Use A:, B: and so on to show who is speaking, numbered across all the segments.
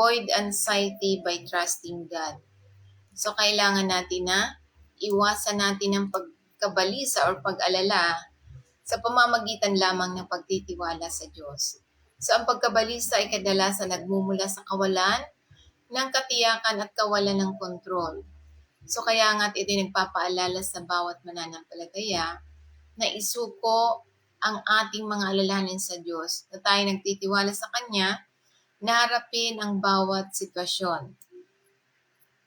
A: avoid anxiety by trusting God. So, kailangan natin na iwasan natin ang pagkabalisa or pag-alala sa pamamagitan lamang ng pagtitiwala sa Diyos. So, ang pagkabalisa ay kadalasan nagmumula sa kawalan ng katiyakan at kawalan ng kontrol. So, kaya nga't ito nagpapaalala sa bawat mananampalataya na isuko ang ating mga alalahanin sa Diyos, na tayo nagtitiwala sa Kanya, na harapin ang bawat sitwasyon.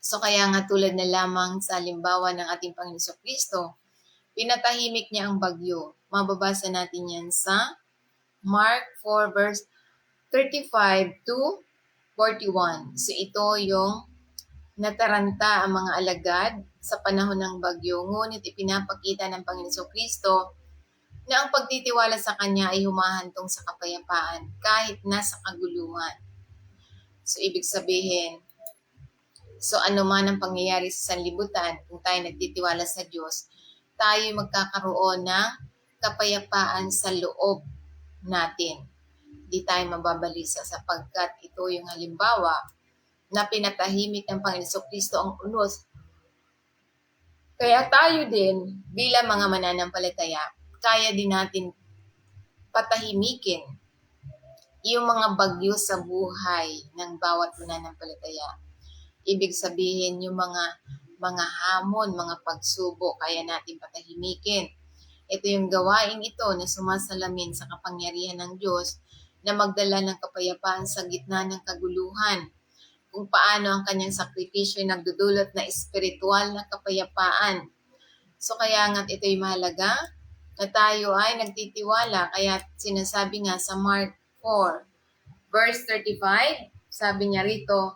A: So kaya nga tulad na lamang sa halimbawa ng ating Panginoon Kristo, pinatahimik niya ang bagyo. Mababasa natin yan sa Mark 4 verse 35 to 41. So ito yung nataranta ang mga alagad sa panahon ng bagyo, ngunit ipinapakita ng Panginoon Kristo na ang pagtitiwala sa Kanya ay humahantong sa kapayapaan kahit nasa kaguluhan. So ibig sabihin, ano man ang pangyayari sa sanlibutan, kung tayo nagtitiwala sa Diyos, tayo magkakaroon ng kapayapaan sa loob natin. Di tayo mababalisa sapagkat ito yung halimbawa na pinatahimik ng Panginoon Kristo ang unos. Kaya tayo din, bilang mga mananampalataya, kaya din natin patahimikin yung mga bagyo sa buhay ng bawat mananampalataya. Ibig sabihin yung mga hamon, mga pagsubok, kaya natin patahimikin. Ito yung gawain ito na sumasalamin sa kapangyarihan ng Diyos na magdala ng kapayapaan sa gitna ng kaguluhan. Kung paano ang kanyang sakripisyo ay nagdudulot na espiritual na kapayapaan. So kaya nga't ito'y mahalaga na tayo ay nagtitiwala. Kaya sinasabi nga sa Mark 4, verse 35, sabi niya rito,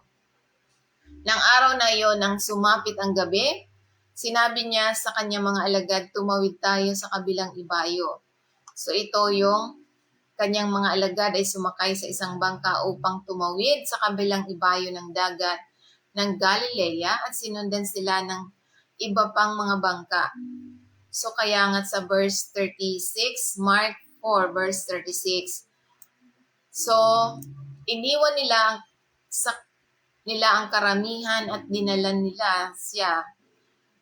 A: nang araw na iyon, nang sumapit ang gabi, sinabi niya sa kanyang mga alagad, tumawid tayo sa kabilang ibayo. So ito yung kanyang mga alagad ay sumakay sa isang bangka upang tumawid sa kabilang ibayo ng dagat ng Galilea at sinundan sila ng iba pang mga bangka. So kaya nga sa verse 36, Mark 4 verse 36. So iniwan nila ang karamihan at dinala nila siya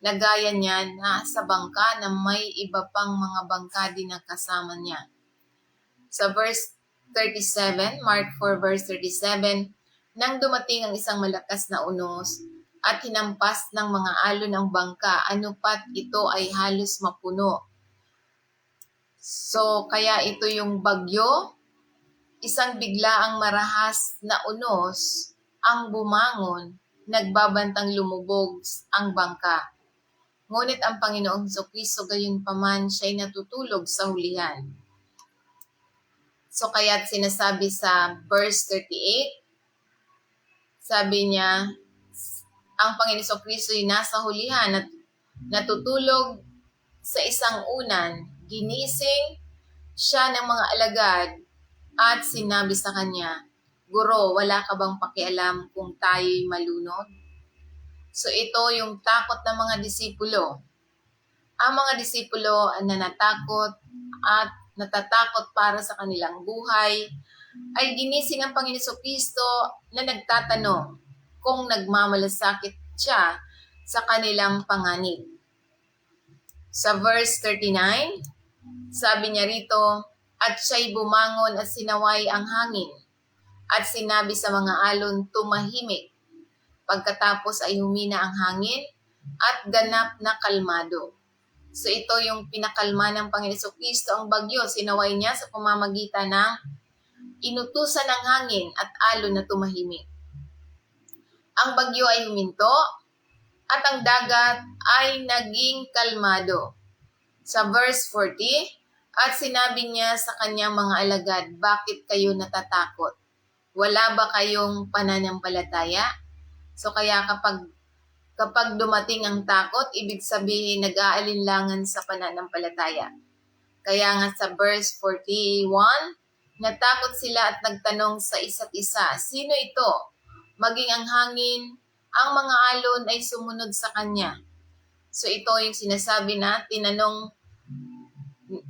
A: na gaya niya na sa bangka na may iba pang mga bangka din na kasama niya. Sa verse 37, Mark 4 verse 37, nang dumating ang isang malakas na unos at hinampas ng mga alon ng bangka, anupat ito ay halos mapuno. So, kaya ito yung bagyo, isang biglaang marahas na unos ang bumangon, nagbabantang lumubog ang bangka. Ngunit ang Panginoong Kristo gayunpaman siya'y natutulog sa hulihan. So kaya't sinasabi sa verse 38, sabi niya, ang Panginoong Kristo ay nasa hulihan at natutulog sa isang unan, ginising siya ng mga alagad at sinabi sa kanya, Guro, wala ka bang pakialam kung tayo'y malunod? So ito yung takot ng mga disipulo. Ang mga disipulo ay natatakot at natatakot para sa kanilang buhay, ay ginising ang Panginoon Kristo na nagtatanong kung nagmamalasakit siya sa kanilang panganib. Sa verse 39, sabi niya rito, at siya'y bumangon at sinaway ang hangin, at sinabi sa mga alon, tumahimik. Pagkatapos ay humina ang hangin at ganap na kalmado. So ito yung pinakalma ng Panginoon Kristo ang bagyo. Sinaway niya sa pamamagitan ng inutusan ng hangin at alon na tumahimik. Ang bagyo ay huminto at ang dagat ay naging kalmado. Sa verse 40, at sinabi niya sa kanyang mga alagad, bakit kayo natatakot? Wala ba kayong pananampalataya? So kaya kapag dumating ang takot, ibig sabihin nag-aalinlangan sa pananampalataya. Kaya nga sa verse 41, natakot sila at nagtanong sa isa't isa, sino ito? Maging ang hangin, ang mga alon ay sumunod sa kanya. So ito yung sinasabi na tinanong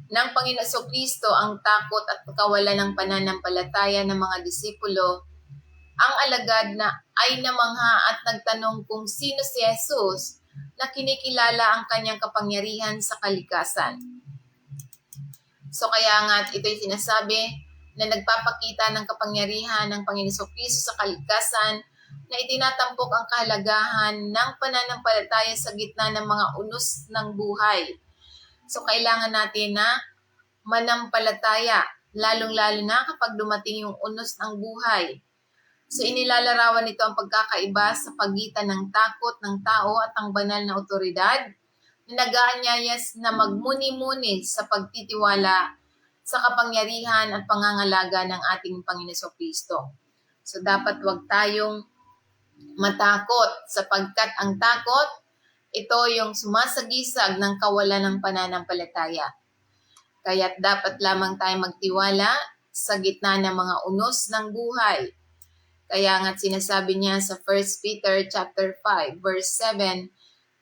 A: ng Panginoon Kristo ang takot at kawalan ng pananampalataya ng mga disipulo Ang alagad na ay namangha at nagtanong kung sino si Jesus na kinikilala ang kanyang kapangyarihan sa kalikasan. So kaya nga ito'y sinasabi na nagpapakita ng kapangyarihan ng Panginoon Kristo sa kalikasan na itinatampok ang kahalagahan ng pananampalataya sa gitna ng mga unos ng buhay. So kailangan natin na manampalataya, lalong-lalo na kapag dumating yung unos ng buhay. So inilalarawan nito ang pagkakaiba sa pagitan ng takot ng tao at ang banal na otoridad na nag-aanyayas na magmuni-muni sa pagtitiwala sa kapangyarihan at pangangalaga ng ating Panginoon Kristo. So dapat wag tayong matakot sapagkat ang takot, ito yung sumasagisag ng kawalan ng pananampalataya. Kaya't dapat lamang tayo magtiwala sa gitna ng mga unos ng buhay. Kaya nga't sinasabi niya sa 1 Peter chapter 5 verse 7,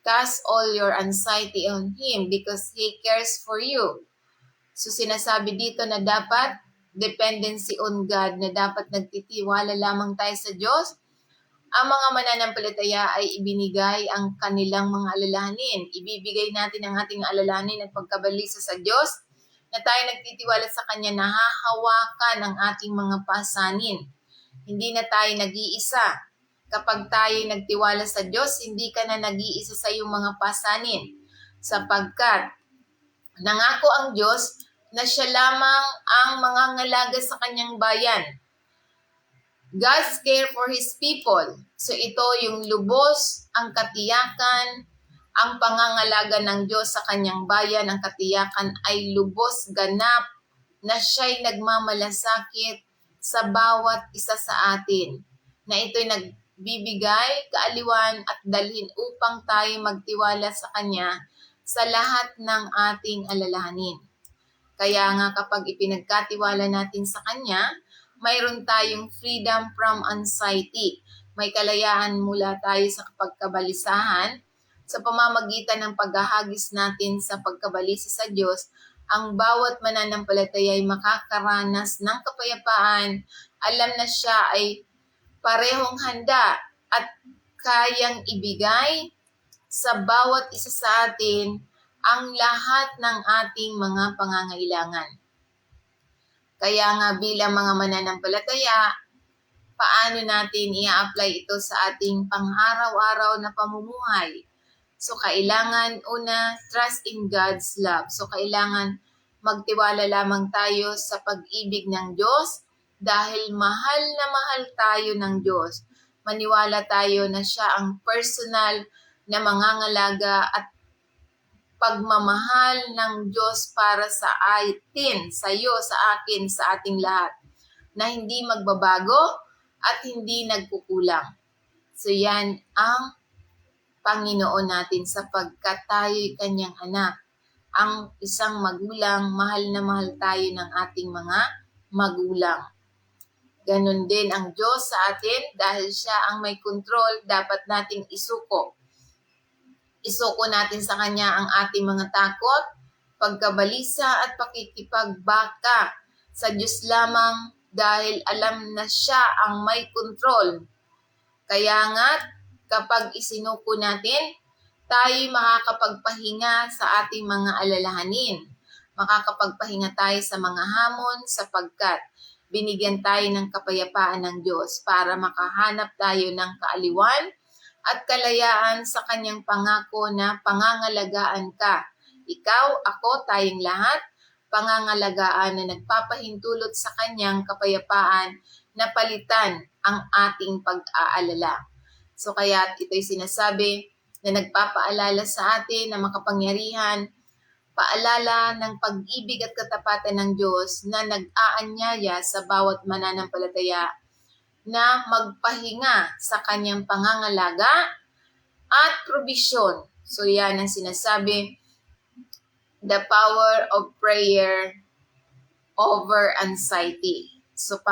A: cast all your anxiety on Him because He cares for you. So sinasabi dito na dapat dependency on God, na dapat nagtitiwala lamang tayo sa Diyos. Ang mga mananampalataya ay ibinigay ang kanilang mga alalahanin. Ibibigay natin ang ating alalahanin at pagkabalisa sa Diyos na tayo nagtitiwala sa Kanya na hahawakan ang ating mga pasanin. Hindi na tayo nag-iisa. Kapag tayo nagtiwala sa Diyos, hindi ka na nag-iisa sa iyong mga pasanin. Sapagkat nangako ang Diyos na siya lamang ang mangangalaga sa Kanyang bayan. God's care for His people. So ito yung lubos, ang katiyakan, ang pangangalaga ng Diyos sa Kanyang bayan. Ang katiyakan ay lubos, ganap, na siya'y nagmamalasakit sa bawat isa sa atin. Na ito'y nagbibigay, kaaliwan at dalhin upang tayo magtiwala sa Kanya sa lahat ng ating alalahanin. Kaya nga kapag ipinagkatiwala natin sa Kanya, mayroon tayong freedom from anxiety. May kalayaan mula tayo sa pagkabalisahan. Sa pamamagitan ng paghahagis natin sa pagkabalisa sa Diyos, ang bawat mananampalataya ay makakaranas ng kapayapaan. Alam na siya ay parehong handa at kayang ibigay sa bawat isa sa atin ang lahat ng ating mga pangangailangan. Kaya nga bilang mga mananampalataya, paano natin i-apply ito sa ating pang-araw-araw na pamumuhay? So kailangan una, trust in God's love. So kailangan magtiwala lamang tayo sa pag-ibig ng Diyos dahil mahal na mahal tayo ng Diyos. Maniwala tayo na siya ang personal na mangangalaga at pagmamahal ng Diyos para sa atin, sa iyo, sa akin, sa ating lahat, na hindi magbabago at hindi nagkukulang. So yan ang Panginoon natin sapagkat tayo'y Kanyang anak. Ang isang magulang, mahal na mahal tayo ng ating mga magulang. Ganon din ang Diyos sa atin dahil siya ang may kontrol, dapat nating isuko. Isuko natin sa Kanya ang ating mga takot, pagkabalisa at pakikipagbaka sa Diyos lamang dahil alam na siya ang may kontrol. Kaya nga, kapag isinuko natin, tayo makakapagpahinga sa ating mga alalahanin. Makakapagpahinga tayo sa mga hamon sapagkat binigyan tayo ng kapayapaan ng Diyos para makahanap tayo ng kaaliwan at kalayaan sa Kanyang pangako na pangangalagaan ka. Ikaw, ako, tayong lahat, pangangalagaan na nagpapahintulot sa Kanyang kapayapaan na palitan ang ating pag-aalala. So kaya ito'y sinasabi na nagpapaalala sa atin na makapangyarihan, paalala ng pag-ibig at katapatan ng Diyos na nag-aanyaya sa bawat mananampalataya na magpahinga sa Kanyang pangangalaga at probisyon. So yan ang sinasabi, the power of prayer over anxiety. So